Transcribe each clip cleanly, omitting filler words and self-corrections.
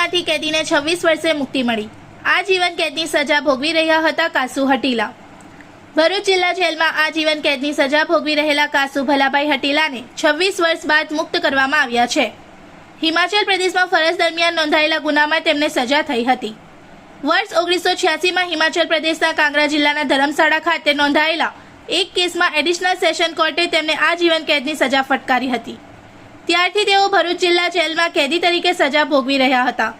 જેલમાંથી કેદીને 26 વર્ષે મુક્તિ મળી। આજીવન કેદની સજા ભોગવી રહ્યા હતા કાસુ હટીલા। ભરૂચ જિલ્લા જેલમાં આજીવન કેદની સજા ભોગવી રહેલા કાસુ ભલાભાઈ હટીલાને 26 વર્ષ બાદ મુક્ત કરવામાં આવ્યા છે। હિમાચલ પ્રદેશમાં ફરજ દરમિયાન નોંધાયેલા ગુનામાં તેમને સજા થઈ હતી। વર્ષ 1986માં હિમાચલ પ્રદેશના કાંગરા જિલ્લાના ધર્મશાળા ખાતે નોંધાયેલા એક કેસમાં એડિશનલ સેશન કોર્ટે તેમને આજીવન કેદની સજા ફટકારી હતી। ત્યારથી તેઓ ભરૂચ જિલ્લા જેલમાં કેદી તરીકે સજા ભોગવી રહ્યા હતા।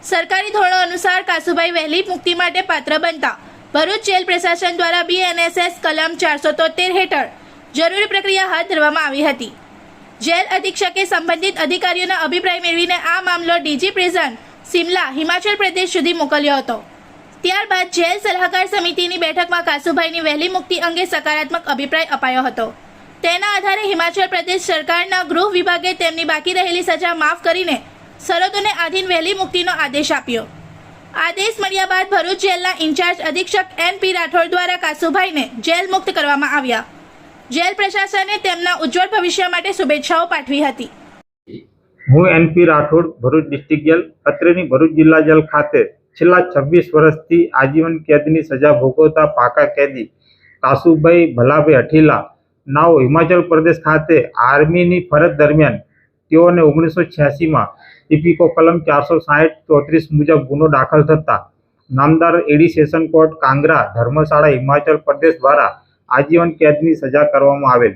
સરકારી ધોરણો અનુસાર કાસુભાઈ વહેલી મુક્તિ માટે પાત્ર બનતા ભરૂચ જેલ પ્રશાસન દ્વારા BNSS કલમ 473 હેઠળ જરૂરી પ્રક્રિયા હાથ ધરવામાં આવી હતી। જેલ અધિક્ષકે સંબંધિત અધિકારીઓના અભિપ્રાય મેળવીને આ મામલો DG પ્રિઝન સિમલા હિમાચલ પ્રદેશ સુધી મોકલ્યો હતો। ત્યારબાદ જેલ સલાહકાર સમિતિની બેઠકમાં કાસુભાઈની વહેલી મુક્તિ અંગે સકારાત્મક અભિપ્રાય અપાયો હતો। તેના આધારે હિમાચલ પ્રદેશ સરકારના ગૃહ વિભાગે તેમની બાકી રહેલી સજા માફ કરીને શરતોને આધીન વહેલી મુક્તિનો આદેશ આપ્યો। આદેશ મળ્યા બાદ ભરૂચ જેલના ઇન્ચાર્જ અધિક્ષક NP રાઠોડ દ્વારા કાસુભાઈને જેલ મુક્ત કરવામાં આવ્યા। જેલ પ્રશાસને તેમના ઉજ્જવળ ભવિષ્ય માટે શુભેચ્છાઓ પાઠવી હતી। હું NP Rathod Bharuch district jail અત્રેની ભરૂચ જિલ્લા જેલ ખાતે છેલ્લા 26 વર્ષથી આજીવન કેદની સજા ભોગવતા પાકા કેદી કાસુભાઈ ભલાભાઈ હટીલા નાઓ હિમાચલ પ્રદેશ ખાતે આર્મીની ફરજ દરમિયાન તેઓને 1986માં ઇપીકો કલમ 460-34 મુજબ ગુનો દાખલ થતા નામદાર એડી સેશન કોર્ટ કાંગરા ધર્મશાળા હિમાચલ પ્રદેશ દ્વારા આજીવન કેદની સજા કરવામાં આવેલ।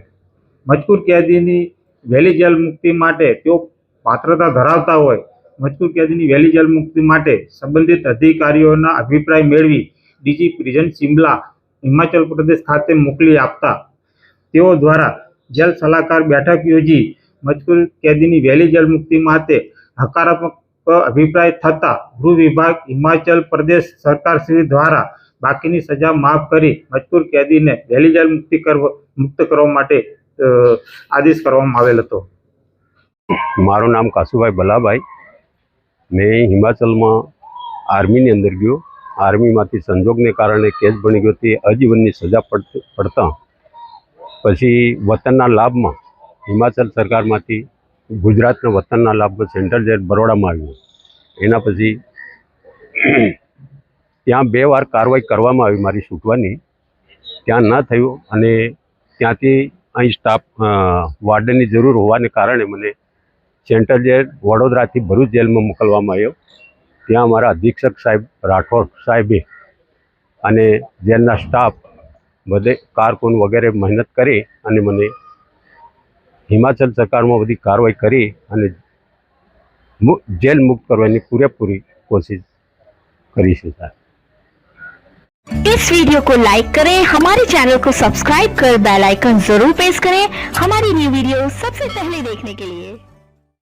મજકૂર કેદીની વહેલી જેલ મુક્તિ માટે તેઓ પાત્રતા ધરાવતા હોય મજકૂર કેદીની વહેલી જેલ મુક્તિ માટે સંબંધિત અધિકારીઓના અભિપ્રાય મેળવી DG પ્રિઝન સિમલા હિમાચલ પ્રદેશ ખાતે મોકલી આપતા તેઓ દ્વારા જેલ સલાહકાર બેઠક યોજી મજકૂર કેદીની વહેલી જેલ મુક્તિ માટે હકારાત્મક અભિપ્રાય થતા ગૃહ વિભાગ હિમાચલ પ્રદેશ સરકાર શ્રી દ્વારા બાકીની સજા માફ કરી મજકૂર કેદીને વહેલી જેલ મુક્ત કરવા માટે આદેશ કરવામાં આવેલ હતો। મારું નામ કાસુભાઈ ભલાભાઈ। મેં હિમાચલમાં આર્મીની અંદર ગયો। આર્મીમાંથી સંજોગને કારણે કેસ બની ગયો તે આજીવનની સજા પડતા પછી વતનના લાભમાં હિમાચલ સરકારમાંથી ગુજરાતના વતનના લાભમાં સેન્ટ્રલ જેલ બરોડામાં આવ્યો। એના પછી ત્યાં 2 વાર કાર્યવાહી કરવામાં આવી મારી છૂટવાની, ત્યાં ન થયું અને ત્યાંથી અહીં સ્ટાફ વાર્ડનની જરૂર હોવાને કારણે મને સેન્ટ્રલ જેલ વડોદરાથી ભરૂચ જેલમાં મોકલવામાં આવ્યો। ત્યાં અમારા અધિક્ષક સાહેબ રાઠોડ સાહેબે અને જેલના સ્ટાફ બધે કારકુન વગેરે મહેનત કરી અને મને હિમાચલ સરકારમાં બધી કાર્યવાહી કરી અને જેલ મુક્ત કરવાની પૂરેપૂરી कोशिश करी है साहब। इस वीडियो को लाइक करें, हमारे चैनल को सब्सक्राइब कर बेल आइकन जरूर प्रेस करें हमारी न्यू वीडियो सबसे पहले देखने के लिए।